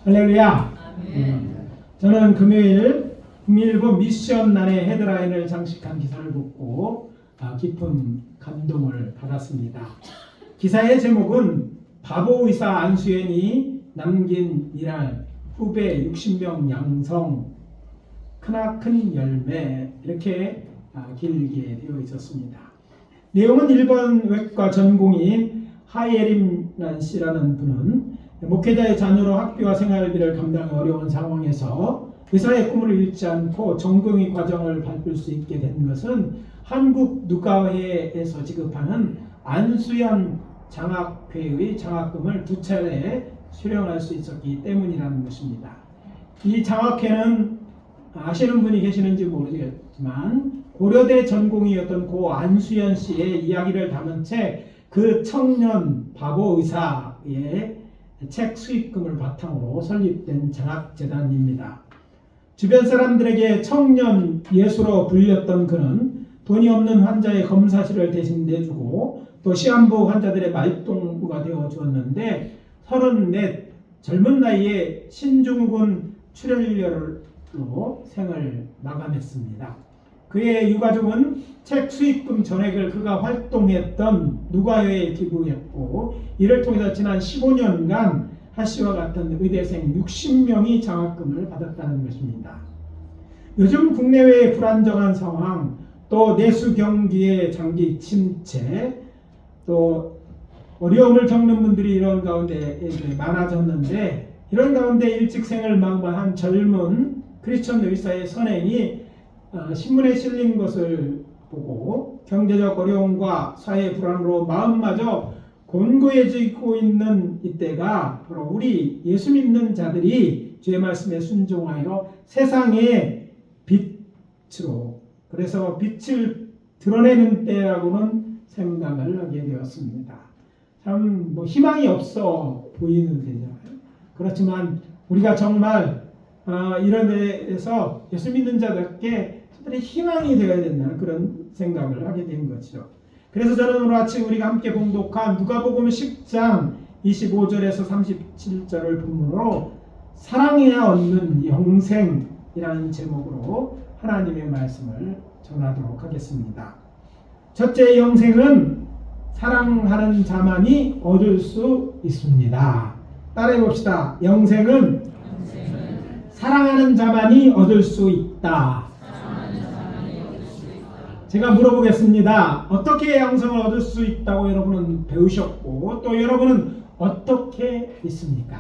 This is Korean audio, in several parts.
할렐루야. 저는 금요일 국민일보 미션 난의 헤드라인을 장식한 기사를 보고 깊은 감동을 받았습니다. 기사의 제목은 바보 의사 안수연이 남긴 일할 후배 60명 양성 크나큰 열매, 이렇게 길게 되어 있었습니다. 내용은 1번 외과 전공인 하예림란 씨라는 분은 목회자의 자녀로 학비와 생활비를 감당하기 어려운 상황에서 의사의 꿈을 잃지 않고 전공의 과정을 밟을 수 있게 된 것은 한국 누가회에서 지급하는 안수연 장학회의 장학금을 2차례 수령할 수 있었기 때문이라는 것입니다. 이 장학회는 아시는 분이 계시는지 모르겠지만 고려대 전공이었던 고 안수연 씨의 이야기를 담은 책 그 청년 바보 의사의 책 수익금을 바탕으로 설립된 장학재단입니다. 주변 사람들에게 청년 예수로 불렸던 그는 돈이 없는 환자의 검사실을 대신 내주고 또 시한부 환자들의 말동무가 되어 주었는데 34 젊은 나이에 신중후군 출혈로 생을 마감했습니다. 그의 유가족은 책 수익금 전액을 그가 활동했던 누가회에 기부했고 이를 통해서 지난 15년간 하씨와 같은 의대생 60명이 장학금을 받았다는 것입니다. 요즘 국내외의 불안정한 상황, 또 내수 경기의 장기 침체, 또 어려움을 겪는 분들이 이런 가운데 많아졌는데, 이런 가운데 일찍 생을 마감한 젊은 크리스천 의사의 선행이 신문에 실린 것을 보고 경제적 어려움과 사회 불안으로 마음마저 곤고해지고 있는 이때가 바로 우리 예수 믿는 자들이 주의 말씀에 순종하여 세상의 빛으로, 그래서 빛을 드러내는 때라고는 생각을 하게 되었습니다. 참 희망이 없어 보이는 데잖아요. 그렇지만 우리가 정말 이런 데에서 예수 믿는 자들께 저들의 희망이 되어야 된다는 그런 생각을 하게 된 것이죠. 그래서 저는 오늘 아침 우리가 함께 봉독한 누가복음 10장 25절에서 37절을 본문으로 사랑해야 얻는 영생이라는 제목으로 하나님의 말씀을 전하도록 하겠습니다. 첫째, 영생은 사랑하는 자만이 얻을 수 있습니다. 따라해 봅시다. 영생은 사랑하는 자만이 얻을 수 있다. 제가 물어보겠습니다. 어떻게 영생을 얻을 수 있다고 여러분은 배우셨고 또 여러분은 어떻게 믿습니까?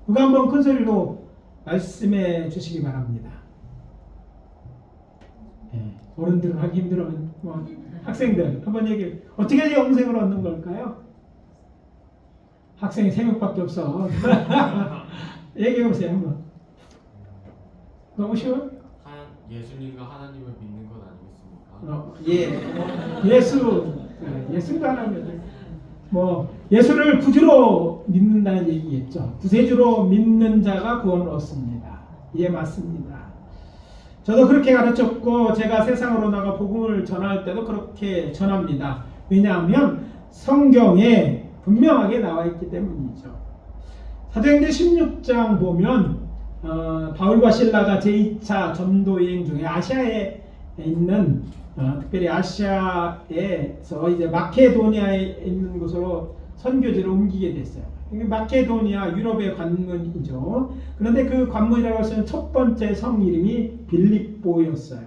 누가 한번 큰 소리로 말씀해 주시기 바랍니다. 어른들은 하기 힘들면 학생들 한번 얘기해. 어떻게 영생을 얻는 걸까요? 학생이 3명밖에 없어. 얘기해 보세요 한번. 너무 쉬워? 예수님과 하나님을 믿는 것 아니겠습니까? 예수도 하나님. 예수를 구주로 믿는다는 얘기겠죠. 구세주로 믿는 자가 구원을 얻습니다. 예, 맞습니다. 저도 그렇게 가르쳤고 제가 세상으로 나가 복음을 전할 때도 그렇게 전합니다. 왜냐하면 성경에 분명하게 나와 있기 때문이죠. 사도행전 16장 보면 바울과 실라가 제2차 전도여행 중에 아시아에 있는 특별히 아시아에서 이제 마케도니아에 있는 곳으로 선교지를 옮기게 됐어요. 마케도니아 유럽의 관문이죠. 그런데 그 관문이라고 하시는 첫 번째 성 이름이 빌립보였어요.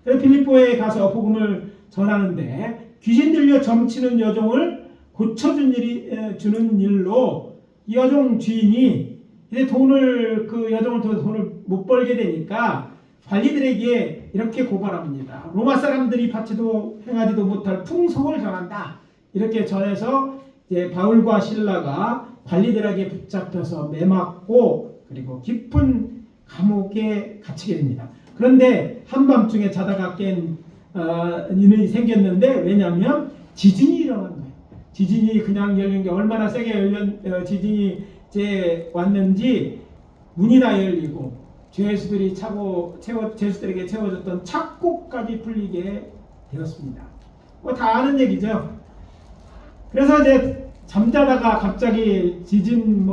그래서 빌립보에 가서 복음을 전하는데 귀신 들려 점치는 여종을 고쳐주는 일로 이 여종 주인이 이제 그 여종을 통해서 돈을 못 벌게 되니까 관리들에게 이렇게 고발합니다. 로마 사람들이 받지도 행하지도 못할 풍속을 전한다. 이렇게 전해서 이제 바울과 실라가 관리들에게 붙잡혀서 매맞고 그리고 깊은 감옥에 갇히게 됩니다. 그런데 한밤중에 자다가 깬 일이 생겼는데, 왜냐하면 지진이 일어난 거예요. 지진이 그냥 열린 게 얼마나 세게 지진이 왔는지 문이 다 열리고 죄수들에게 채워졌던 착고까지 풀리게 되었습니다. 다 아는 얘기죠. 그래서 이제 잠자다가 갑자기 지진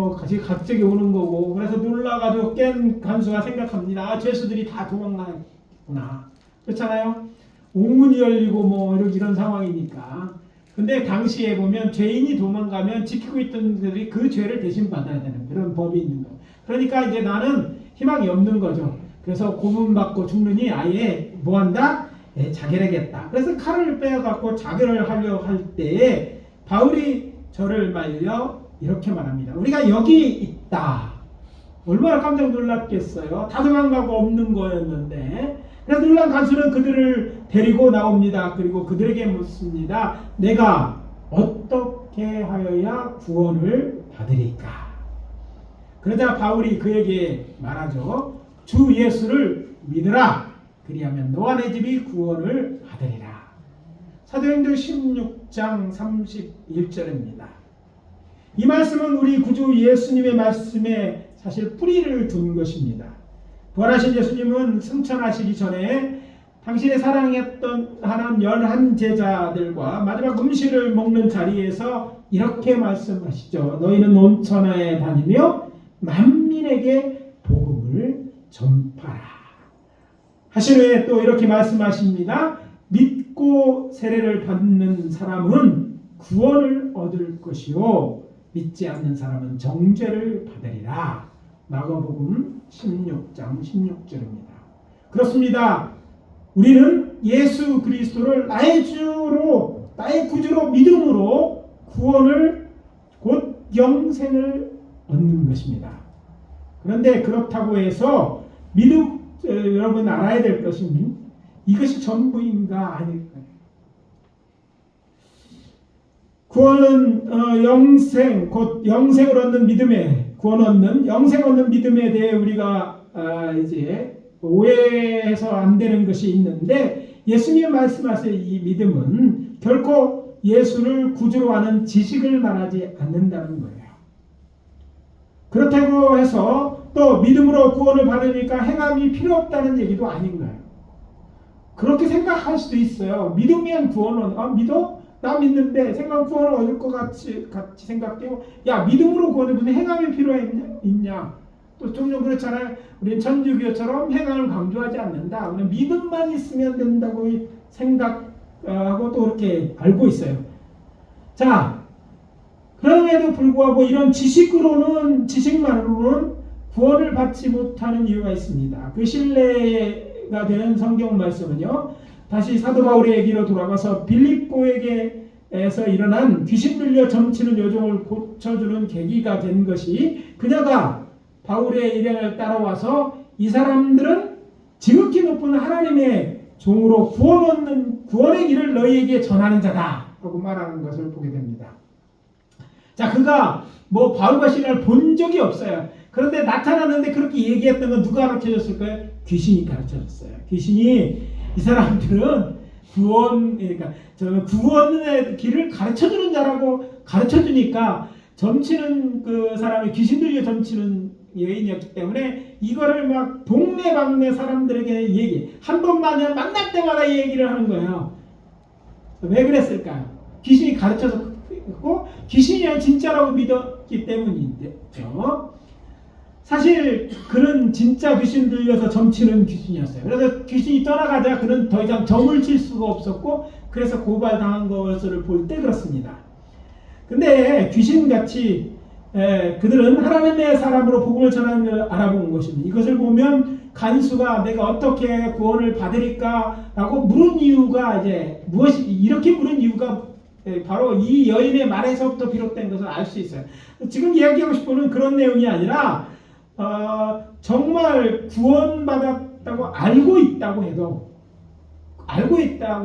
갑자기 오는 거고, 그래서 놀라가지고 깬 간수가 생각합니다. 아, 죄수들이 다 도망가구나. 그렇잖아요. 옥문이 열리고 이런 상황이니까. 근데 당시에 보면 죄인이 도망가면 지키고 있던 들이 그 죄를 대신 받아야 되는 그런 법이 있는 거예요. 그러니까 이제 나는 희망이 없는 거죠. 그래서 고문받고 죽느니 아예 뭐한다? 자결하겠다. 그래서 칼을 빼어갖고 자결을 하려고 할 때에 바울이 저를 말려 이렇게 말합니다. 우리가 여기 있다. 얼마나 깜짝 놀랐겠어요. 다 도망가고 없는 거였는데. 그래서 놀란 간수는 그들을 데리고 나옵니다. 그리고 그들에게 묻습니다. 내가 어떻게 하여야 구원을 받으리까? 그러자 바울이 그에게 말하죠. 주 예수를 믿으라. 그리하면 너와 내 집이 구원을 받으리라. 사도행전 16장 31절입니다. 이 말씀은 우리 구주 예수님의 말씀에 사실 뿌리를 둔 것입니다. 부활하신 예수님은 승천하시기 전에 당신의 사랑했던 한 11제자들과 마지막 음식을 먹는 자리에서 이렇게 말씀하시죠. 너희는 온 천하에 다니며 만민에게 복음을 전파라. 하신 후에 또 이렇게 말씀하십니다. 믿고 세례를 받는 사람은 구원을 얻을 것이요 믿지 않는 사람은 정죄를 받으리라. 마가복음 16장 16절입니다. 그렇습니다. 우리는 예수 그리스도를 나의 주로, 나의 구주로 믿음으로 구원을 곧 영생을 얻는 것입니다. 그런데 그렇다고 해서 여러분 알아야 될 것은 이것이 전부인가 아닐까요? 구원은 영생, 곧 영생을 얻는 믿음에, 구원 얻는, 영생 얻는 믿음에 대해 우리가 이제 오해해서 안 되는 것이 있는데, 예수님 말씀하신 이 믿음은 결코 예수를 구주로 하는 지식을 말하지 않는다는 거예요. 그렇다고 해서 또 믿음으로 구원을 받으니까 행함이 필요 없다는 얘기도 아닌 거예요. 그렇게 생각할 수도 있어요. 믿으면 구원은, 믿어? 나 믿는데 생각 구원을 얻을 것 같이 생각되고, 야, 믿음으로 구원에 무슨 행함이 필요했냐? 또 종종 그렇잖아요. 우리는 천주교처럼 행함을 강조하지 않는다. 우리는 믿음만 있으면 된다고 생각하고 또 그렇게 알고 있어요. 자, 그럼에도 불구하고 이런 지식만으로는 구원을 받지 못하는 이유가 있습니다. 그 신뢰가 되는 성경 말씀은요. 다시 사도 바울의 얘기로 돌아가서 빌립보에게서 일어난 귀신 들려 점치는 여종을 고쳐주는 계기가 된 것이, 그녀가 바울의 일행을 따라와서 이 사람들은 지극히 높은 하나님의 종으로 구원의 길을 너희에게 전하는 자다 하고 말하는 것을 보게 됩니다. 자, 그가 바울과 시라를 본 적이 없어요. 그런데 나타났는데 그렇게 얘기했던 건 누가 가르쳐줬을까요? 귀신이 가르쳐줬어요. 귀신이 이 사람들은 구원의 길을 가르쳐주는 자라고 가르쳐주니까, 점치는 그 사람이 귀신 들려 점치는 여인이었기 때문에 이거를 막 동네방네 사람들에게 한 번만 만날 때마다 이 얘기를 하는 거예요. 왜 그랬을까요? 귀신이 가르쳐줬고 귀신이 진짜라고 믿었기 때문이죠. 사실 그는 진짜 귀신 들려서 점치는 귀신이었어요. 그래서 귀신이 떠나가자 그는 더 이상 점을 칠 수가 없었고, 그래서 고발당한 것을 볼 때 그렇습니다. 근데 귀신같이 그들은 하나님의 사람으로 복음을 전하는 걸 알아본 것입니다. 이것을 보면 간수가 내가 어떻게 구원을 받으리까 라고 물은 이유가 이렇게 물은 이유가 바로 이 여인의 말에서부터 비롯된 것을 알 수 있어요. 지금 이야기하고 싶은 그런 내용이 아니라 정말 구원받았다고 알고 있다고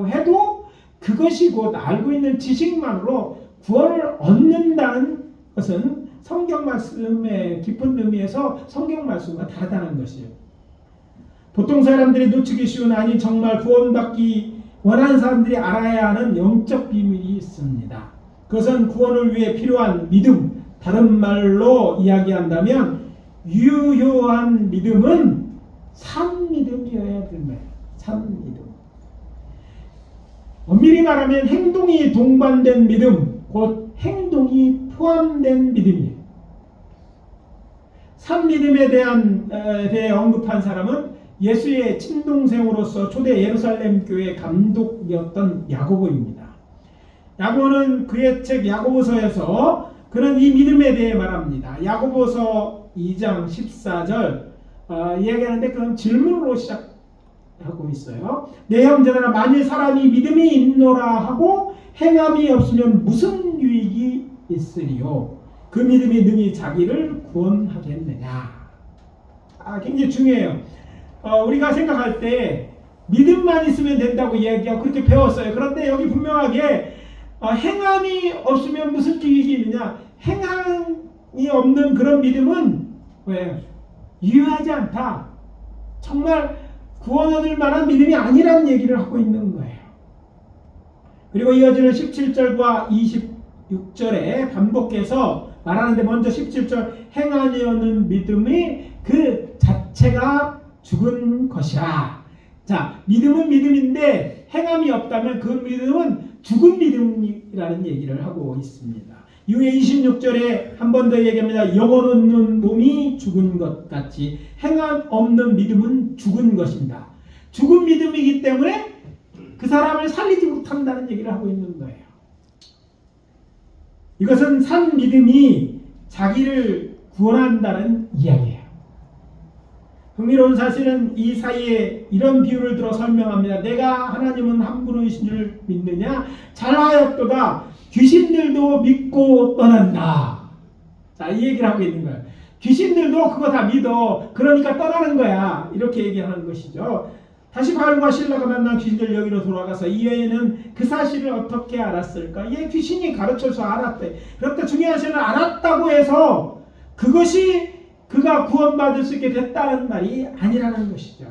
해도 그것이 곧 알고 있는 지식만으로 구원을 얻는다는 것은 성경 말씀의 깊은 의미에서 성경 말씀과 다르다는 것이에요. 보통 사람들이 놓치기 쉬운, 아니 정말 구원받기 원하는 사람들이 알아야 하는 영적 비밀이 있습니다. 그것은 구원을 위해 필요한 믿음, 다른 말로 이야기한다면 유효한 믿음은 산 믿음이어야 됩니다. 산 믿음. 엄밀히 말하면 행동이 동반된 믿음, 곧 행동이 포함된 믿음이에요. 산 믿음에 대해 언급한 사람은 예수의 친동생으로서 초대 예루살렘 교회 감독이었던 야고보입니다. 야고보는 그의 책 야고보서에서 그는 이 믿음에 대해 말합니다. 야고보서 2장 14절 이야기하는데 그런 질문으로 시작하고 있어요. 내 형제들아, 만일 사람이 믿음이 있노라 하고 행함이 없으면 무슨 유익이 있으리요? 그 믿음이 능히 자기를 구원하겠느냐? 굉장히 중요해요. 우리가 생각할 때 믿음만 있으면 된다고 이야기하고 그렇게 배웠어요. 그런데 여기 분명하게 행함이 없으면 무슨 유익이 있느냐? 행함이 없는 그런 믿음은 왜? 유효하지 않다. 정말 구원 얻을 만한 믿음이 아니라는 얘기를 하고 있는 거예요. 그리고 이어지는 17절과 26절에 반복해서 말하는데 먼저 17절 행함이 없는 믿음이 그 자체가 죽은 것이라. 자, 믿음은 믿음인데 행함이 없다면 그 믿음은 죽은 믿음이라는 얘기를 하고 있습니다. 이후에 26절에 한 번 더 얘기합니다. 영혼 없는 몸이 죽은 것 같이 행함 없는 믿음은 죽은 것입니다. 죽은 믿음이기 때문에 그 사람을 살리지 못한다는 얘기를 하고 있는 거예요. 이것은 산 믿음이 자기를 구원한다는 이야기예요. 흥미로운 사실은 이 사이에 이런 비유를 들어 설명합니다. 내가 하나님은 한 분이신 줄 믿느냐? 잘하였도다. 귀신들도 믿고 떠난다. 자, 이 얘기를 하고 있는 거예요. 귀신들도 그거 다 믿어. 그러니까 떠나는 거야. 이렇게 얘기하는 것이죠. 다시 바울과 실라가 만난 귀신들 여기로 돌아가서 이 여인은 그 사실을 어떻게 알았을까? 얘 귀신이 가르쳐서 알았대. 그런데 중요한 사실은 알았다고 해서 그것이 그가 구원받을 수 있게 됐다는 말이 아니라는 것이죠.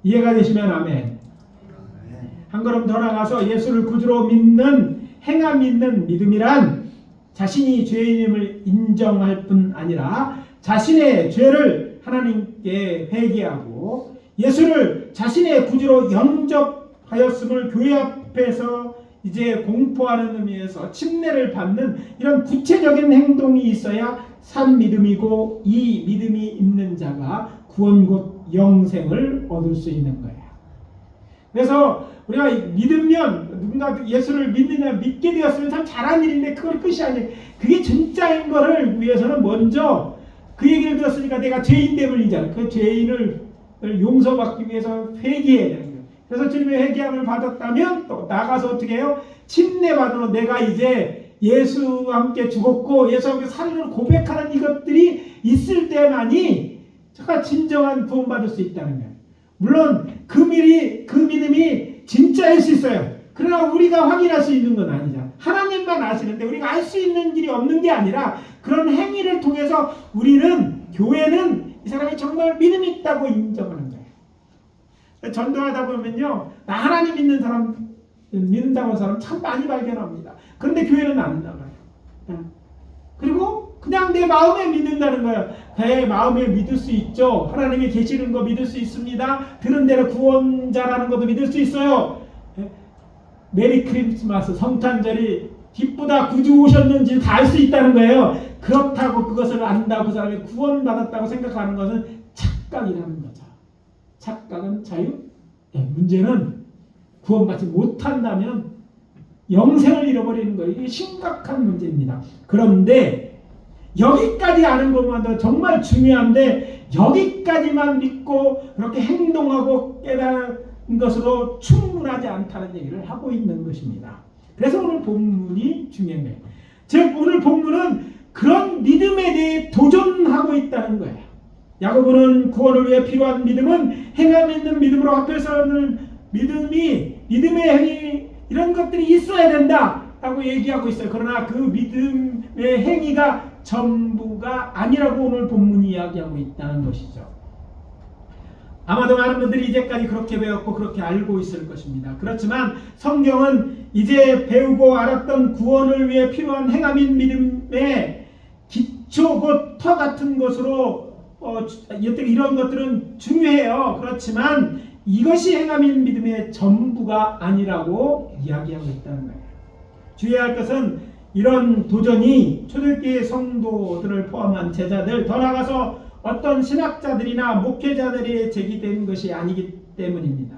이해가 되시면 아멘. 한 걸음 더 나가서 예수를 구주로 믿는 행함 있는 믿음이란 자신이 죄인임을 인정할 뿐 아니라 자신의 죄를 하나님께 회개하고 예수를 자신의 구주로 영접하였음을 교회 앞에서 이제 공포하는 의미에서 침례를 받는 이런 구체적인 행동이 있어야 산 믿음이고 이 믿음이 있는 자가 구원 곧 영생을 얻을 수 있는 거예요. 그래서 우리가 믿으면 누군가 예수를 믿느냐 믿게 되었으면 참 잘한 일인데 그걸 끝이 아니에요. 그게 진짜인 거를 위해서는 먼저 그 얘기를 들었으니까 내가 죄인됨을 인정. 그 죄인을 용서받기 위해서 회개해야 되는 거예요. 그래서 주님의 회개함을 받았다면 또 나가서 어떻게 해요? 침례받으러 내가 이제 예수와 함께 죽었고 예수와 함께 살을 고백하는 이것들이 있을 때만이 제가 진정한 구원받을 수 있다는 거예요. 물론 그 믿음이 진짜일 수 있어요. 그러나 우리가 확인할 수 있는 건 아니잖아. 하나님만 아시는데 우리가 알 수 있는 일이 없는 게 아니라 그런 행위를 통해서 우리는 교회는 이 사람이 정말 믿음이 있다고 인정하는 거예요. 전도하다 보면요, 나 하나님 믿는 사람 믿는다고 하는 사람 참 많이 발견합니다. 그런데 교회는 안 나가요. 그리고 그냥 내 마음에 믿는다는 거예요. 내 마음에 믿을 수 있죠. 하나님이 계시는 거 믿을 수 있습니다. 들은 대로 구원자라는 것도 믿을 수 있어요. 메리 크리스마스 성탄절이 기쁘다 구주 오셨는지 다 알 수 있다는 거예요. 그렇다고 그것을 안다고 그 사람이 구원받았다고 생각하는 것은 착각이라는 거죠. 착각은 자유? 문제는 구원받지 못한다면 영생을 잃어버리는 거예요. 이게 심각한 문제입니다. 그런데 여기까지 아는 것만도 정말 중요한데 여기까지만 믿고 그렇게 행동하고 깨달은 것으로 충분하지 않다는 얘기를 하고 있는 것입니다. 그래서 오늘 본문이 중요한 거예요. 즉 오늘 본문은 그런 믿음에 대해 도전하고 있다는 거예요. 야고보는 구원을 위해 필요한 믿음은 행함 있는 믿음으로 합해서는 믿음의 행위 이런 것들이 있어야 된다라고 얘기하고 있어요. 그러나 그 믿음의 행위가 전부가 아니라고 오늘 본문이 이야기하고 있다는 것이죠. 아마도 많은 분들이 이제까지 그렇게 배웠고 그렇게 알고 있을 것입니다. 그렇지만 성경은 이제 배우고 알았던 구원을 위해 필요한 행함인 믿음의 기초 곧 터 같은 것으로 이런 것들은 중요해요. 그렇지만 이것이 행함인 믿음의 전부가 아니라고 이야기하고 있다는 거예요. 주의해야 할 것은 이런 도전이 초대교회 성도들을 포함한 제자들, 더 나아가서 어떤 신학자들이나 목회자들이 제기된 것이 아니기 때문입니다.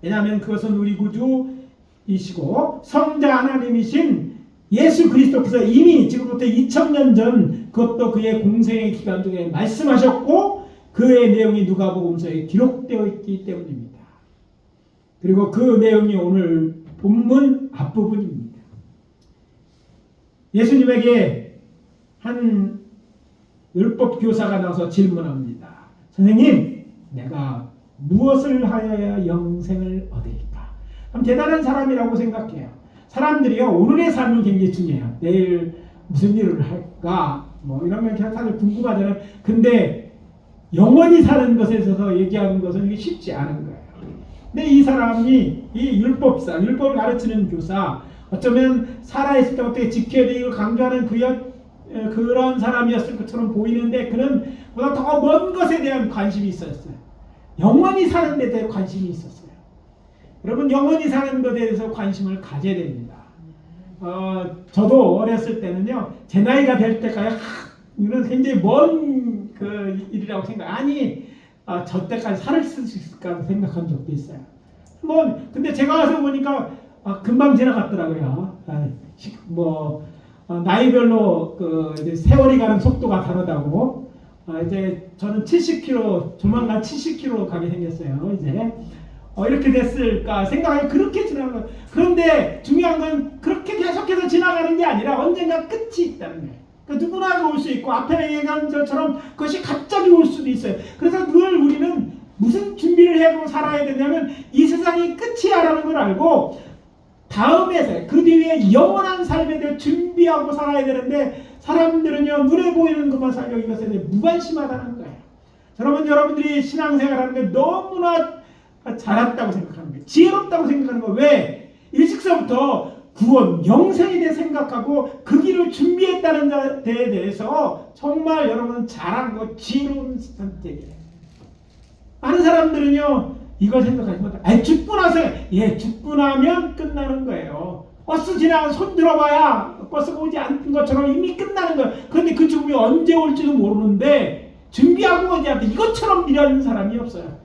왜냐하면 그것은 우리 구주이시고 성자 하나님이신 예수 그리스도께서 이미 지금부터 2000년 전 그것도 그의 공생의 기간 중에 말씀하셨고 그의 내용이 누가복음서에 기록되어 있기 때문입니다. 그리고 그 내용이 오늘 본문 앞부분입니다. 예수님에게 한 율법 교사가 나와서 질문합니다. 선생님, 내가 무엇을 하여야 영생을 얻을까? 그럼 대단한 사람이라고 생각해요. 사람들이요, 오늘의 삶이 굉장히 중요해요. 내일 무슨 일을 할까? 뭐 이런 건 사실 궁금하잖아요. 근데 영원히 사는 것에 있어서 얘기하는 것은 이게 쉽지 않은 거예요. 근데 이 사람이 이 율법사, 율법을 가르치는 교사, 어쩌면 살아있을 때 어떻게 지켜야 되고 강조하는 그런 사람이었을 것처럼 보이는데 그는 보다 더 먼 것에 대한 관심이 있었어요. 영원히 사는 데 대해 관심이 있었어요. 여러분, 영원히 사는 것에 대해서 관심을 가져야 됩니다. 저도 어렸을 때는요, 제 나이가 될 때까지 이건 굉장히 먼 그 일이라고 아니, 저 때까지 살을 쓸 수 있을까 생각한 적도 있어요. 근데 제가 와서 보니까 금방 지나갔더라고요. 나이별로 이제 세월이 가는 속도가 다르다고. 이제 저는 70km, 조만간 70km 가게 생겼어요. 이제 이렇게 됐을까 생각하면 그렇게 지나가는 거예요. 그런데 중요한 건 그렇게 계속해서 지나가는 게 아니라 언젠가 끝이 있다는 거예요. 그러니까 누구나 올 수 있고 앞에 얘기한 것처럼 그것이 갑자기 올 수도 있어요. 그래서 늘 우리는 무슨 준비를 해보고 살아야 되냐면 이 세상이 끝이야라는 걸 알고 다음에 그 뒤에 영원한 삶에 대해 준비하고 살아야 되는데 사람들은요, 눈에 보이는 것만 살려고 이것에 대해 무관심하다는 거예요. 여러분들이 신앙생활하는 게 너무나 잘했다고 생각하는 거예요. 지혜롭다고 생각하는 거예요. 왜? 일찍서부터 구원, 영생에 대해 생각하고 그 길을 준비했다는 데에 대해서 정말 여러분은 잘한 거, 지혜로운 선택이에요. 많은 사람들은요, 이걸 생각하지 못해요. 죽고 나서, 죽고 나면 끝나는 거예요. 버스 지나가서 손 들어봐야 버스가 오지 않는 것처럼 이미 끝나는 거예요. 그런데 그 죽음이 언제 올지도 모르는데 준비하고 오지 않대. 이것처럼 미련한 사람이 없어요.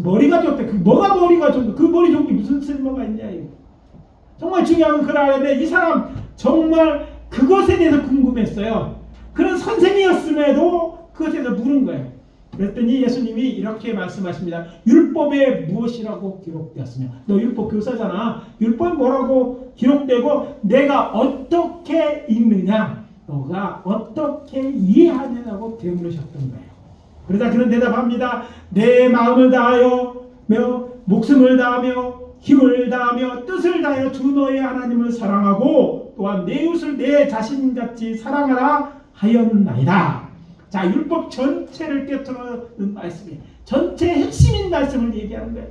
머리가 좋대. 뭐가 머리가 좋대? 그 머리 좋은 게 무슨 쓸모가 있냐. 이거. 정말 중요한 건 그러는데 이 사람 정말 그것에 대해서 궁금했어요. 그런 선생이었음에도 그것에 대해서 물은 거예요. 그랬더니 예수님이 이렇게 말씀하십니다. 율법에 무엇이라고 기록되었으며, 너 율법 교사잖아. 율법에 뭐라고 기록되고 내가 어떻게 읽느냐, 너가 어떻게 이해하느냐고 되물으셨던 거예요. 그러자 그는 대답합니다. 내 마음을 다하여 목숨을 다하며 힘을 다하며 뜻을 다하여 주 너의 하나님을 사랑하고 또한 내 이웃을 내 자신같이 사랑하라 하였나이다. 자, 율법 전체를 꿰뚫는 말씀이 전체의 핵심인 말씀을 얘기하는 거예요.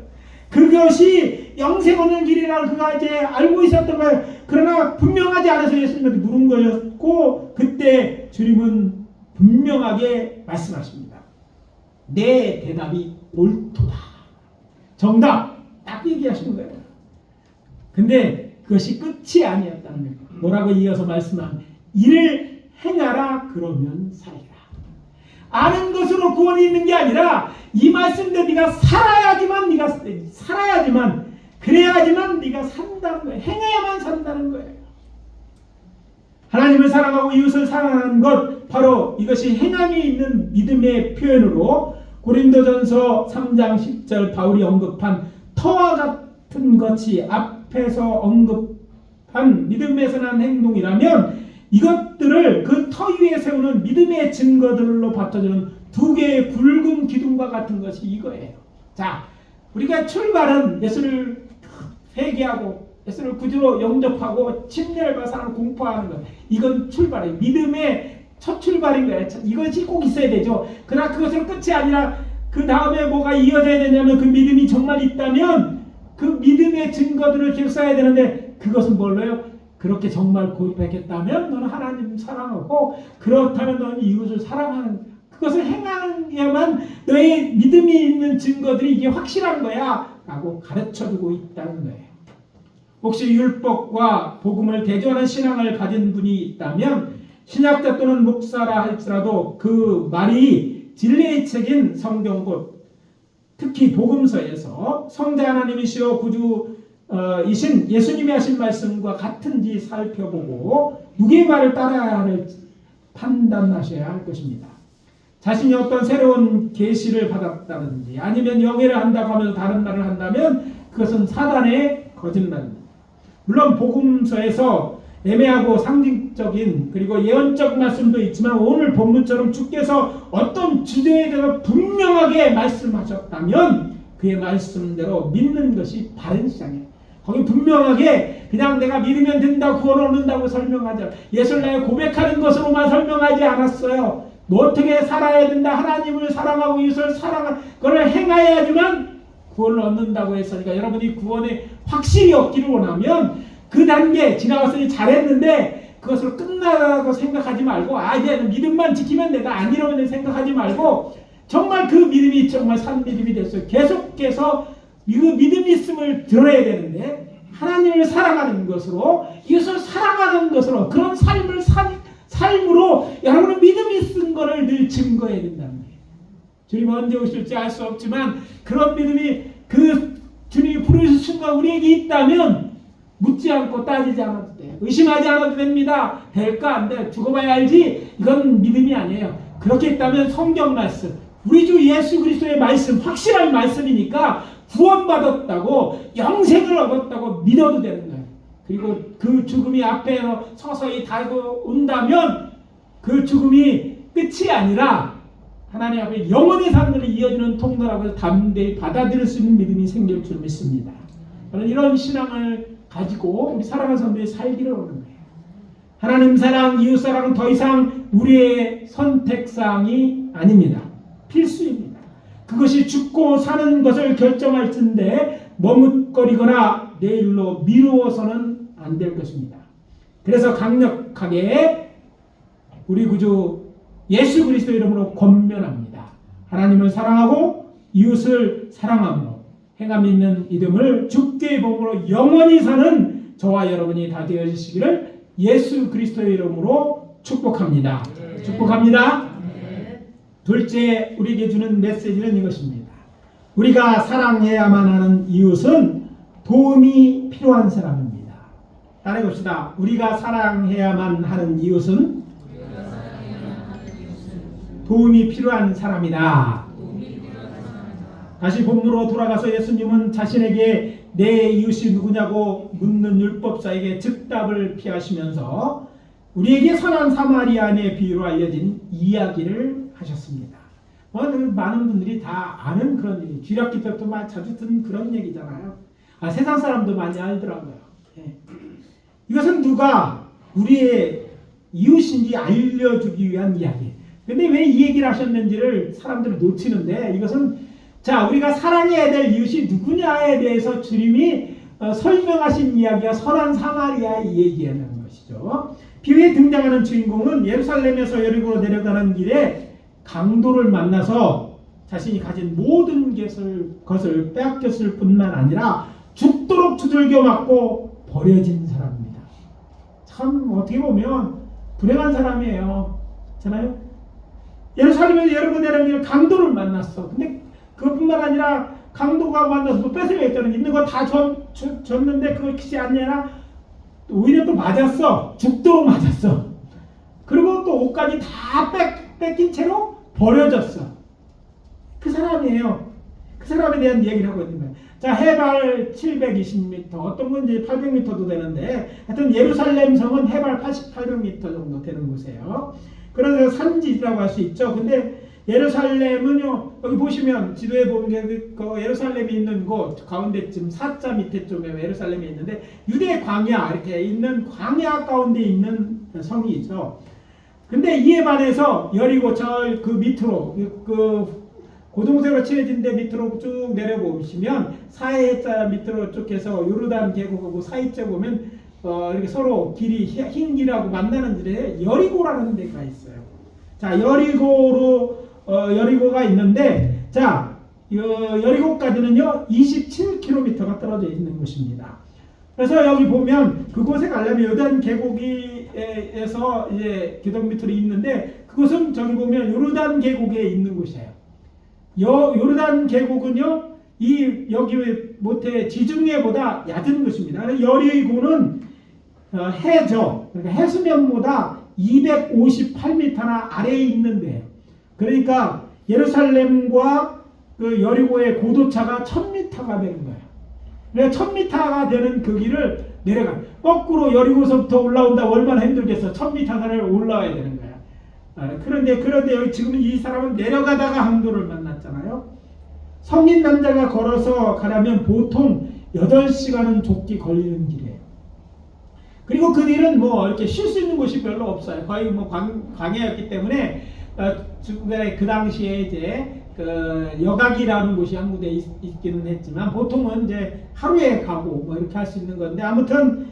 그것이 영생 얻는 길이라는 그가 이제 알고 있었던 거예요. 그러나 분명하지 않아서 예수님한테 물은 거였고 그때 주님은 분명하게 말씀하십니다. 내 대답이 옳도다. 정답 딱 얘기하시는 거예요. 근데 그것이 끝이 아니었다는 거예요. 뭐라고 이어서 말씀하면 이를 행하라 그러면 살리라. 아는 것으로 구원이 있는 게 아니라 이 말씀대로 네가 살아야지만 그래야지만 네가 산다는 거예요. 행해야만 산다는 거예요. 하나님을 사랑하고 이웃을 사랑하는 것 바로 이것이 행함이 있는 믿음의 표현으로 고린도전서 3장 10절 바울이 언급한 터와 같은 것이 앞에서 언급한 믿음에서 난 행동이라면 이것들을 그 터 위에 세우는 믿음의 증거들로 받쳐주는 두 개의 굵은 기둥과 같은 것이 이거예요. 자, 우리가 출발은 예수를 회개하고 예수를 구주로 영접하고 침례를 받아 사람을 공포하는 것. 이건 출발이에요. 믿음의 첫 출발인 거예요. 이것이 꼭 있어야 되죠. 그러나 그것은 끝이 아니라 그 다음에 뭐가 이어져야 되냐면 그 믿음이 정말 있다면 그 믿음의 증거들을 계속 쌓아야 되는데 그것은 뭘로요? 그렇게 정말 고백했다면 너는 하나님 사랑하고 그렇다면 너는 이웃을 사랑하는 그것을 행하야만 너의 믿음이 있는 증거들이 이게 확실한 거야 라고 가르쳐주고 있다는 거예요. 혹시 율법과 복음을 대조하는 신앙을 가진 분이 있다면 신학자 또는 목사라 할지라도 그 말이 진리의 책인 성경 곧 특히 복음서에서 성자 하나님이시여 구주이신 예수님이 하신 말씀과 같은지 살펴보고 누구의 말을 따라야 할지 판단하셔야 할 것입니다. 자신이 어떤 새로운 계시를 받았다든지 아니면 영예를 한다고 하면서 다른 말을 한다면 그것은 사단의 거짓말입니다. 물론 복음서에서 애매하고 상징적인 그리고 예언적 말씀도 있지만 오늘 본문처럼 주께서 어떤 주제에 대해서 분명하게 말씀하셨다면 그의 말씀대로 믿는 것이 바른 시장이에요. 거기 분명하게 그냥 내가 믿으면 된다 구원 얻는다고 설명하지 않아요. 예수를 내가 고백하는 것으로만 설명하지 않았어요. 너 어떻게 살아야 된다. 하나님을 사랑하고 이웃을 사랑하는 그걸 행하여야지만 구원을 얻는다고 했으니까 여러분이 구원에 확실히 얻기를 원하면 그 단계 지나갔으니 잘했는데 그것으로 끝나고 생각하지 말고 이제 믿음만 지키면 내가 안 이러면 생각하지 말고 정말 그 믿음이 정말 산 믿음이 됐어요. 계속해서 그 믿음이 있음을 들어야 되는데 하나님을 사랑하는 것으로 이것을 사랑하는 것으로 그런 삶으로 여러분은 믿음이 있은 것을 늘 증거해야 된다는 거예요. 주님 언제 오실지 알 수 없지만 그런 믿음이 그 주님이 부르신 순간 우리에게 있다면 묻지 않고 따지지 않아도 돼요. 의심하지 않아도 됩니다. 될까 안 돼. 죽어봐야 알지. 이건 믿음이 아니에요. 그렇게 있다면 성경 말씀 우리 주 예수 그리스도의 말씀 확실한 말씀이니까 구원받았다고 영생을 얻었다고 믿어도 되는 거예요. 그리고 그 죽음이 앞에 서서히 다가온다면 그 죽음이 끝이 아니라 하나님 앞에 영원히 사는 것을 이어주는 통로라고 해서 담대히 받아들일 수 있는 믿음이 생길 줄 믿습니다. 저는 이런 신앙을 가지고 우리 사랑하는 사람들이 살기를 원하는 거예요. 하나님 사랑, 이웃 사랑은 더 이상 우리의 선택사항이 아닙니다. 필수입니다. 그것이 죽고 사는 것을 결정할 텐데 머뭇거리거나 내일로 미루어서는 안 될 것입니다. 그래서 강력하게 우리 구주 예수 그리스도 이름으로 권면합니다. 하나님을 사랑하고 이웃을 사랑함으로 행함 있는 믿음을 주께 복음으로 영원히 사는 저와 여러분이 다 되어주시기를 예수 그리스도의 이름으로 축복합니다. 축복합니다. 둘째 우리에게 주는 메시지는 이것입니다. 우리가 사랑해야만 하는 이웃은 도움이 필요한 사람입니다. 따라해 봅시다. 우리가 사랑해야만 하는 이웃은 도움이 필요한 사람이다. 다시 본문으로 돌아가서 예수님은 자신에게 내 이웃이 누구냐고 묻는 율법사에게 즉답을 피하시면서 우리에게 선한 사마리아인의 비유로 알려진 이야기를 하셨습니다. 많은 분들이 다 아는 그런 얘기, 쥐락기 때부터 자주 듣는 그런 얘기잖아요. 세상 사람도 많이 알더라고요. 이것은 누가 우리의 이웃인지 알려주기 위한 이야기. 근데 왜 이 얘기를 하셨는지를 사람들이 놓치는데 이것은 우리가 사랑해야 될 이웃이 누구냐에 대해서 주님이 설명하신 이야기가 선한 사마리아 얘기하는 것이죠. 비유에 등장하는 주인공은 예루살렘에서 여리고로 내려가는 길에 강도를 만나서 자신이 가진 모든 것을 빼앗겼을 뿐만 아니라 죽도록 두들겨 맞고 버려진 사람입니다. 참 어떻게 보면 불행한 사람이에요. 잖아요. 예루살렘에서 여리고 내려가는 길에 강도를 만났어. 근데 그것뿐만 아니라 강도가 만나서 뺏으려 했잖아요. 있는 거 다 줬는데 그걸 키지 않냐나 오히려 또 맞았어. 죽도록 맞았어. 그리고 또 옷까지 다 뺏긴 채로 버려졌어. 그 사람이에요. 그 사람에 대한 얘기를 하고 있는 거예요. 해발 720m, 어떤 건 이제 800m도 되는데 하여튼 예루살렘 성은 해발 800m 정도 되는 곳이에요. 그래서 산지라고 할 수 있죠. 근데 예루살렘은요, 여기 보시면 지도에 보면 그 예루살렘이 있는 곳 가운데쯤 사자 밑에 쪽에 예루살렘이 있는데 유대 광야 이렇게 있는 광야 가운데 있는 성이죠. 근데 이에 반해서 여리고 저 그 밑으로 그 고동색으로 칠해진 데 밑으로 쭉 내려보시면 사해자 밑으로 쭉 해서 요르단 계곡하고 사이째 보면 이렇게 서로 길이 흰 길하고 만나는 길에 여리고라는 데가 있어요. 여리고가 있는데 여리고까지는요 27km가 떨어져 있는 곳입니다. 그래서 여기 보면 그곳에 가려면 요단 계곡에서 이제 기둥 밑으로 있는데 그곳은 저기 보면 요르단 계곡에 있는 곳이에요. 요르단 계곡은요 이 여기 못해 지중해보다 얕은 곳입니다. 여리고는 해저 그러니까 해수면보다 258m나 아래에 있는데요. 그러니까 예루살렘과 그 여리고의 고도차가 1000m가 되는 거예요. 그러니까 1000m가 되는 그 길을 내려가 거꾸로 여리고서부터 올라온다 얼마나 힘들겠어. 1000m 산을 올라와야 되는 거야. 그런데 여기 지금 이 사람은 내려가다가 항도를 만났잖아요. 성인 남자가 걸어서 가려면 보통 8시간은 좁게 걸리는 길이에요. 그리고 그 길은 뭐 이렇게 쉴 수 있는 곳이 별로 없어요. 거의 뭐 광야였기 때문에 중간에 그 당시에 이제 그 여각이라는 곳이 한 군데 있기는 했지만 보통은 이제 하루에 가고 뭐 이렇게 할 수 있는 건데 아무튼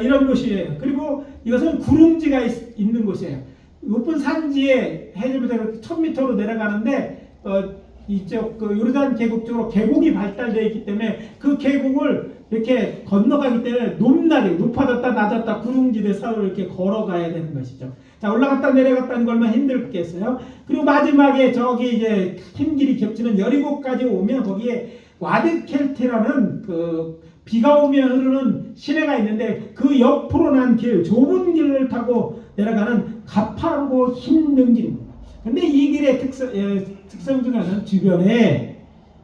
이런 곳이에요. 그리고 이것은 구름지가 있는 곳이에요. 높은 산지에 해저부터 1000m로 내려가는데 이쪽 그 요르단 계곡 쪽으로 계곡이 발달되어 있기 때문에 그 계곡을 이렇게 건너가기 때문에 높아졌다 낮았다 구릉지대 사이로 이렇게 걸어가야 되는 것이죠. 자, 올라갔다 내려갔다는 거 얼마나 힘들겠어요. 그리고 마지막에 저기 이제 흰길이 겹치는 여리고까지 오면 거기에 와드켈테라는 그 비가 오면 흐르는 시내가 있는데 그 옆으로 난 길, 좁은 길을 타고 내려가는 가파르고 힘든 길입니다. 근데 이 길의 특성 중에 하나는 주변에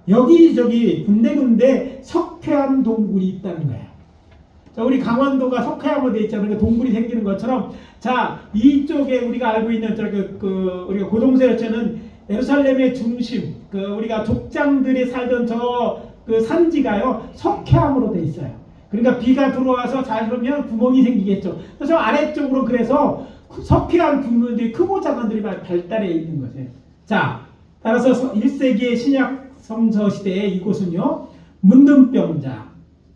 여기저기 군데군데 석회암 동굴이 있다는 거예요. 자, 우리 강원도가 석회암으로 되어 있잖아요. 그러니까 동굴이 생기는 것처럼 자 이쪽에 우리가 알고 있는 우리가 고동세르처는 예루살렘의 중심, 우리가 족장들이 살던 그 산지가요 석회암으로 되어 있어요. 그러니까 비가 들어와서 잘 흐르면 구멍이 생기겠죠. 그래서 아래쪽으로 그래서 석회암 국문들이 크고 작은들이 발달해 있는 거예요. 자, 따라서 1세기의 신약 성서 시대에 이곳은요 문둥병자,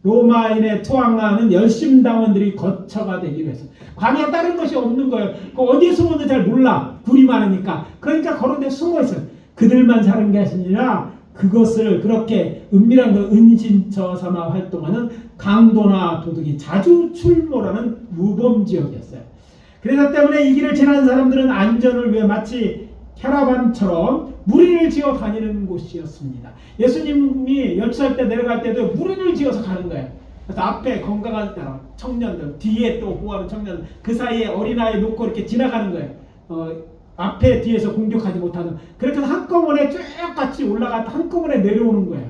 로마인의 투항하는 열심당원들이 거처가 되기로 해서 광야에 다른 것이 없는 거예요. 어디에 숨었는지 잘 몰라. 굴이 많으니까. 그러니까 그런 데 숨어 있어요. 그들만 사는 게 아니라 그것을 그렇게 은밀한 은신처 삼아 활동하는 강도나 도둑이 자주 출몰하는 무범지역이었어요. 그래서 때문에 이 길을 지나는 사람들은 안전을 위해 마치 캐러반처럼 무리를 지어 다니는 곳이었습니다. 예수님이 12살 때 내려갈 때도 무리를 지어서 가는 거예요. 그래서 앞에 건강한 사람, 청년들, 뒤에 또 보호하는 청년들, 그 사이에 어린아이 놓고 이렇게 지나가는 거예요. 앞에 뒤에서 공격하지 못하는. 그렇게 해서 한꺼번에 쭉 같이 올라갔다 한꺼번에 내려오는 거예요.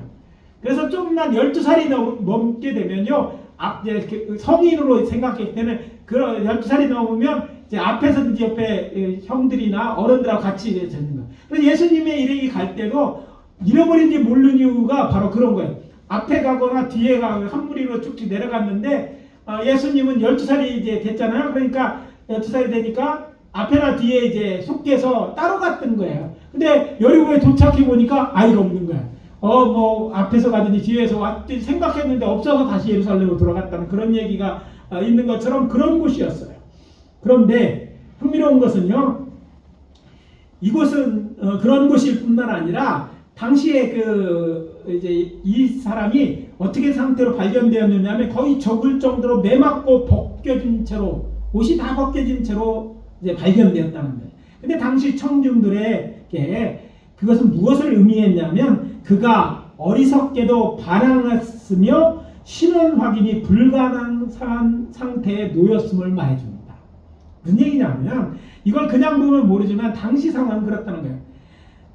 그래서 좀만 12살이 넘게 되면요, 성인으로 생각했기 때문에 그 12살이 넘으면 이제 앞에서든지 옆에 형들이나 어른들하고 같이 되는 거예요. 그래서 예수님의 일행이 갈 때도 잃어버린지 모르는 이유가 바로 그런 거예요. 앞에 가거나 뒤에 가거나 한 무리로 쭉쭉 내려갔는데 예수님은 12살이 이제 됐잖아요. 그러니까 12살이 되니까 앞에나 뒤에 이제 속해서 따로 갔던 거예요. 근데 여리고에 도착해 보니까 아이가 없는 거예요. 뭐 앞에서 가든지 뒤에서 왔지 생각했는데 없어서 다시 예루살렘으로 돌아갔다는 그런 얘기가 있는 것처럼 그런 곳이었어요. 그런데 흥미로운 것은요, 이곳은 그런 곳일 뿐만 아니라 당시에 이제 이 사람이 어떻게 상태로 발견되었느냐면 거의 적을 정도로 매맞고 벗겨진 채로 옷이 다 벗겨진 채로 이제 발견되었다는 거예요. 근데 당시 청중들에게 그것은 무엇을 의미했냐면 그가 어리석게도 반항했으며 신원 확인이 불가능한 상태에 놓였음을 말해줍니다. 무슨 얘기냐면 이걸 그냥 보면 모르지만 당시 상황은 그렇다는 거예요.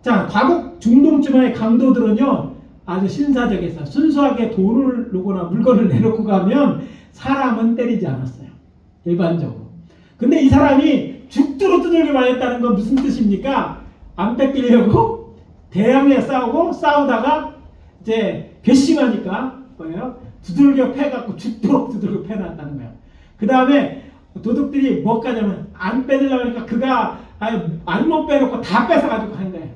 자, 과거 중동쯤의 강도들은요 아주 신사적에서 순수하게 돈을 놓거나 물건을 내놓고 가면 사람은 때리지 않았어요. 일반적으로. 근데 이 사람이 죽도록 두들겨 맞았다는 건 무슨 뜻입니까? 안 뺏기려고 대항해 싸우다가 이제 괘씸하니까 뭐예요? 두들겨 패갖고 죽도록 두들겨 패놨다는 거예요. 그 다음에 도둑들이 뭐까냐면 안 빼려고 하니까 그가 안 못 빼놓고 다 뺏어가지고 간 거예요.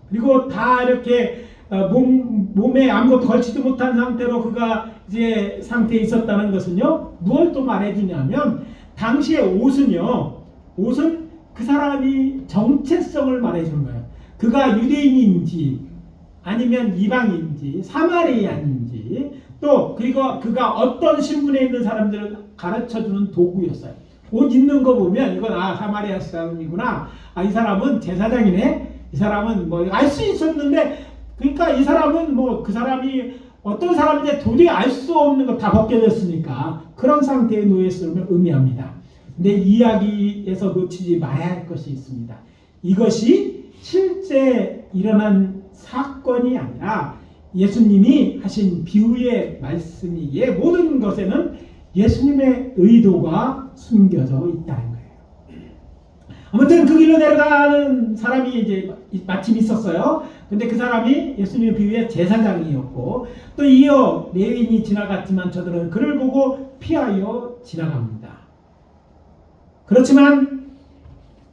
그리고 다 이렇게 몸에 아무것도 걸치지 못한 상태로 그가 이제 상태에 있었다는 것은요, 무엇을 또 말해주냐면 당시의 옷은 그 사람이 정체성을 말해주는 거예요. 그가 유대인인지 아니면 이방인지 사마리아인지 또 그리고 그가 어떤 신분에 있는 사람들을 가르쳐주는 도구였어요. 옷 입는 거 보면 이건 사마리아 사람이구나. 이 사람은 제사장이네. 이 사람은 뭐 알 수 있었는데, 그러니까 이 사람은 뭐 그 사람이 어떤 사람인지 도저히 알 수 없는 거 다 벗겨졌으니까 그런 상태의 노예였음을 의미합니다. 근데 이야기에서 놓치지 말아야 할 것이 있습니다. 이것이 실제 일어난 사건이 아니라 예수님이 하신 비유의 말씀이기에 모든 것에는 예수님의 의도가 숨겨져 있다는 거예요. 아무튼 그 길로 내려가는 사람이 이제 마침 있었어요. 근데 그 사람이 예수님의 비유의 제사장이었고, 또 이어 레위인이 지나갔지만 저들은 그를 보고 피하여 지나갑니다. 그렇지만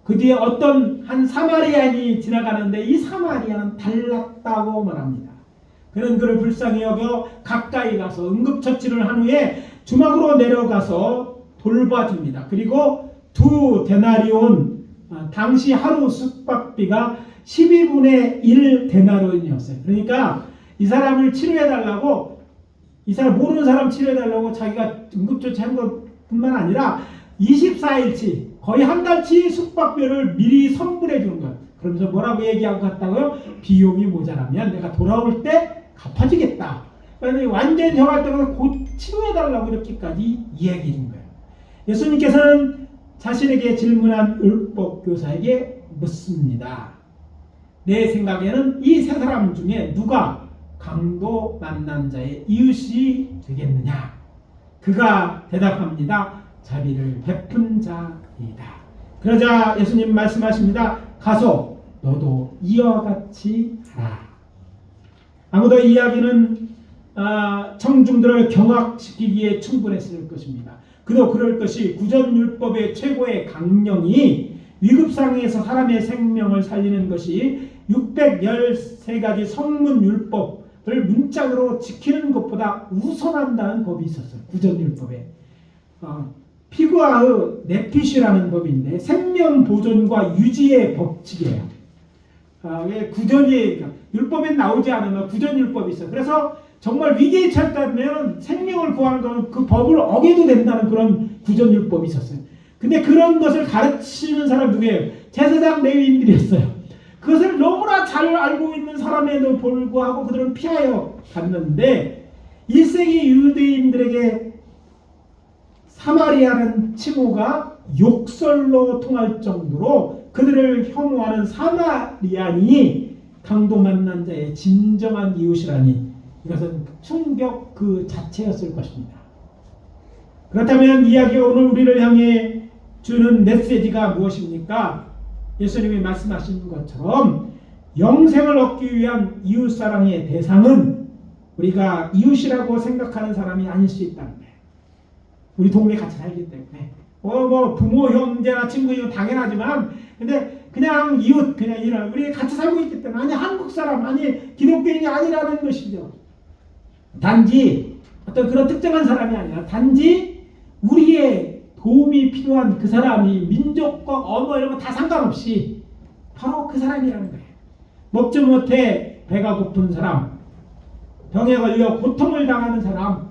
그 뒤에 어떤 한 사마리아인이 지나가는데 이 사마리아는 달랐다고 말합니다. 그는 그를 불쌍히 여겨 가까이 가서 응급처치를 한 후에 주막으로 내려가서 돌봐줍니다. 그리고 2데나리온, 당시 하루 숙박비가 12분의 1 데나리온이었어요. 그러니까 이 사람을 치료해달라고, 이 사람 모르는 사람 치료해달라고 자기가 응급처치한 것뿐만 아니라 24일치 거의 한 달치 숙박비를 미리 선불해 주는 거예요. 그러면서 뭐라고 얘기하고 갔다고요? 비용이 모자라면 내가 돌아올 때 갚아주겠다. 그러니까 완전히 정할 때는 곧 치료해달라고 이렇게까지 이야기해 준 거예요. 예수님께서는 자신에게 질문한 율법교사에게 묻습니다. 내 생각에는 이 세 사람 중에 누가 강도 만난 자의 이웃이 되겠느냐? 그가 대답합니다. 자비를 베푼 자이다. 그러자 예수님 말씀하십니다. 가서 너도 이와 같이 하라. 아무도 이 이야기는 청중들을 경악시키기에 충분했을 것입니다. 그도 그럴 것이 구전율법의 최고의 강령이 위급상황에서 사람의 생명을 살리는 것이 613가지 성문율법을 문짝으로 지키는 것보다 우선한다는 법이 있었어요. 구전율법에. 피그아의 네피시라는 법인데 생명 보존과 유지의 법칙이에요. 구전이 율법에 나오지 않으면 구전율법이 있어요. 그래서 정말 위기에 처했다면 생명을 구하는 건 그 법을 어겨도 된다는 그런 구전율법이 있었어요. 근데 그런 것을 가르치는 사람 누구예요? 제사장 레위인들이었어요. 그것을 너무나 잘 알고 있는 사람에도 불구하고 그들은 피하여 갔는데 1세기 유대인들에게 사마리아라는 칭호가 욕설로 통할 정도로 그들을 혐오하는 사마리아인이 강도 만난 자의 진정한 이웃이라니 이것은 충격 그 자체였을 것입니다. 그렇다면 이야기가 오늘 우리를 향해 주는 메시지가 무엇입니까? 예수님이 말씀하신 것처럼 영생을 얻기 위한 이웃사랑의 대상은 우리가 이웃이라고 생각하는 사람이 아닐 수 있다는 거예요. 우리 동네에 같이 살기 때문에 뭐 부모, 형제나 친구 이건 당연하지만 근데 그냥 이웃, 그냥 이런 우리 같이 살고 있기 때문에 아니 한국 사람, 아니 기독교인이 아니라는 것이죠. 단지 어떤 그런 특정한 사람이 아니라 단지 우리의 도움이 필요한 그 사람이 민족과 언어 이런 거 다 상관없이 바로 그 사람이라는 거예요. 먹지 못해 배가 고픈 사람, 병에 걸려 고통을 당하는 사람,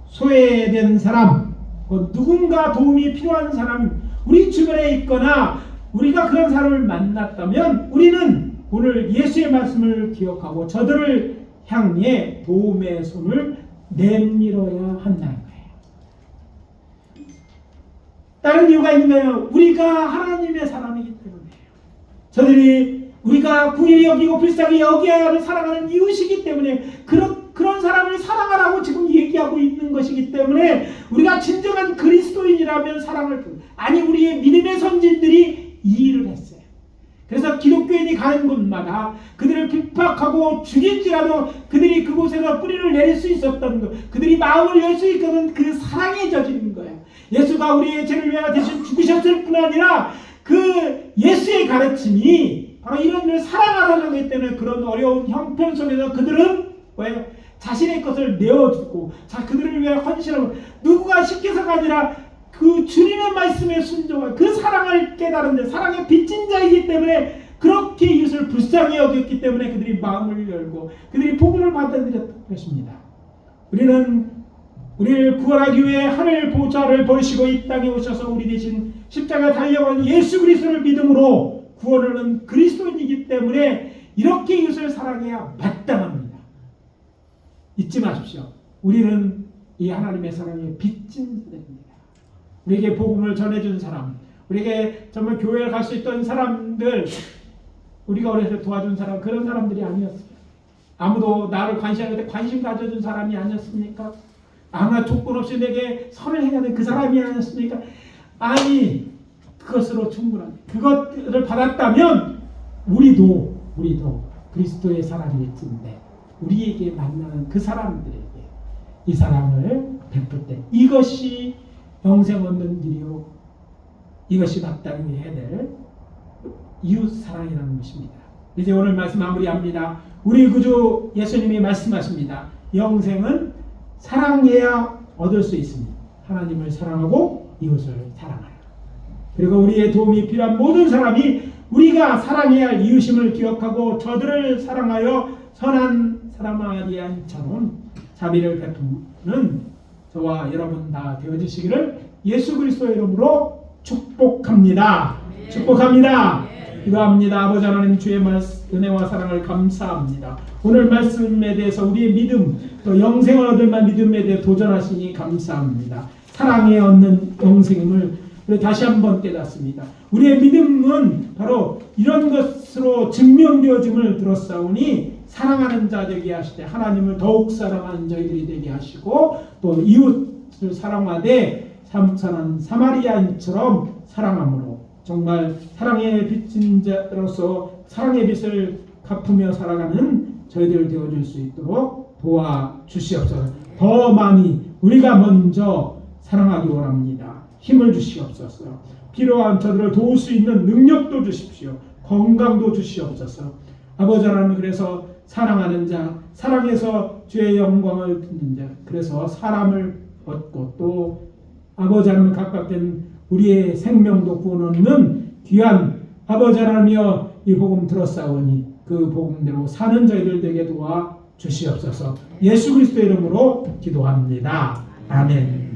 소외된 사람, 누군가 도움이 필요한 사람 우리 주변에 있거나 우리가 그런 사람을 만났다면 우리는 오늘 예수의 말씀을 기억하고 저들을 향해 도움의 손을 내밀어야 한다는 거예요. 다른 이유가 있나요? 우리가 하나님의 사람이기 때문이에요. 저들이 우리가 궁일이 여기고 불쌍히 여겨야 하는 사랑하는 이웃이기 때문에 그런 사람을 사랑하라고 지금 얘기하고 있는 것이기 때문에 우리가 진정한 그리스도인이라면 사랑을 아니 우리의 믿음의 선진들이 이 일을 했어요. 그래서 기독교인이 가는 곳마다 그들을 핍박하고 죽일지라도 그들이 그곳에서 뿌리를 내릴 수 있었던 것, 그들이 마음을 열 수 있거든 그 사랑에 젖은 거예요. 예수가 우리의 죄를 위하여 대신 죽으셨을 뿐 아니라 그 예수의 가르침이 바로 이런 일을 사랑하라는 거기 때문에 그런 어려운 형편 속에서 그들은 왜 자신의 것을 내어주고 그들을 위해 헌신하고 누구가 시켜서가 아니라 그 주님의 말씀에 순종한 그 사랑을 깨달은데 사랑의 빚진 자이기 때문에 그렇게 이웃을 불쌍히 여겼기 때문에 그들이 마음을 열고 그들이 복음을 받아들였던 것입니다. 우리는 우리를 구원하기 위해 하늘 보좌를 버리시고 이 땅에 오셔서 우리 대신 십자가 달려간 예수 그리스도를 믿음으로 구원을 얻은 그리스도인이기 때문에 이렇게 이웃을 사랑해야 마땅합니다. 잊지 마십시오. 우리는 이 하나님의 사랑에 빚진 자들입니다. 우리에게 복음을 전해준 사람, 우리에게 정말 교회를 갈 수 있던 사람들, 우리가 어렸을 때 도와준 사람, 그런 사람들이 아니었어요. 아무도 나를 관심 가져준 사람이 아니었습니까? 아무나 조건 없이 내게 선을 해야 될 그 사람이 아니었습니까? 아니, 그것으로 충분합니다. 그것을 받았다면 우리도 그리스도의 사랑이 있는데 우리에게 만나는 그 사람들에게 이 사랑을 베풀 때 이것이 영생 얻는 길이요, 이것이 마땅히 해야 될 이웃 사랑이라는 것입니다. 이제 오늘 말씀 마무리합니다. 우리 구주 예수님이 말씀하십니다. 영생은 사랑해야 얻을 수 있습니다. 하나님을 사랑하고 이웃을 사랑하라. 그리고 우리의 도움이 필요한 모든 사람이 우리가 사랑해야 할 이웃임을 기억하고 저들을 사랑하여 선한 사마리아인처럼 자비를 베푸는 저와 여러분 다 되어주시기를 예수 그리스도의 이름으로 축복합니다. 축복합니다. 기도합니다. 아버지 하나님, 주의 은혜와 사랑을 감사합니다. 오늘 말씀에 대해서 우리의 믿음, 또 영생을 얻을 만 믿음에 대해 도전하시니 감사합니다. 사랑에 얻는 영생임을 우리 다시 한번 깨닫습니다. 우리의 믿음은 바로 이런 것으로 증명되어짐을 들었사오니 사랑하는 자 되게 하시되 하나님을 더욱 사랑하는 저희들이 되게 하시고 또 이웃을 사랑하되 선한 사마리아인처럼 사랑함으로 정말 사랑의 빚진 자로서 사랑의 빚을 갚으며 살아가는 저희들 되어줄 수 있도록 도와주시옵소서. 더 많이 우리가 먼저 사랑하기 원합니다. 힘을 주시옵소서. 필요한 저들을 도울 수 있는 능력도 주십시오. 건강도 주시옵소서. 아버지 하나님, 그래서 사랑하는 자, 사랑해서 주의 영광을 듣는 자, 그래서 사람을 얻고 또 아버지 하나님 각각된 우리의 생명도 구원하는 귀한 아버지 하나님이여 이 복음 들었사오니 그 복음대로 사는 저희들 되게 도와 주시옵소서. 예수 그리스도의 이름으로 기도합니다. 아멘.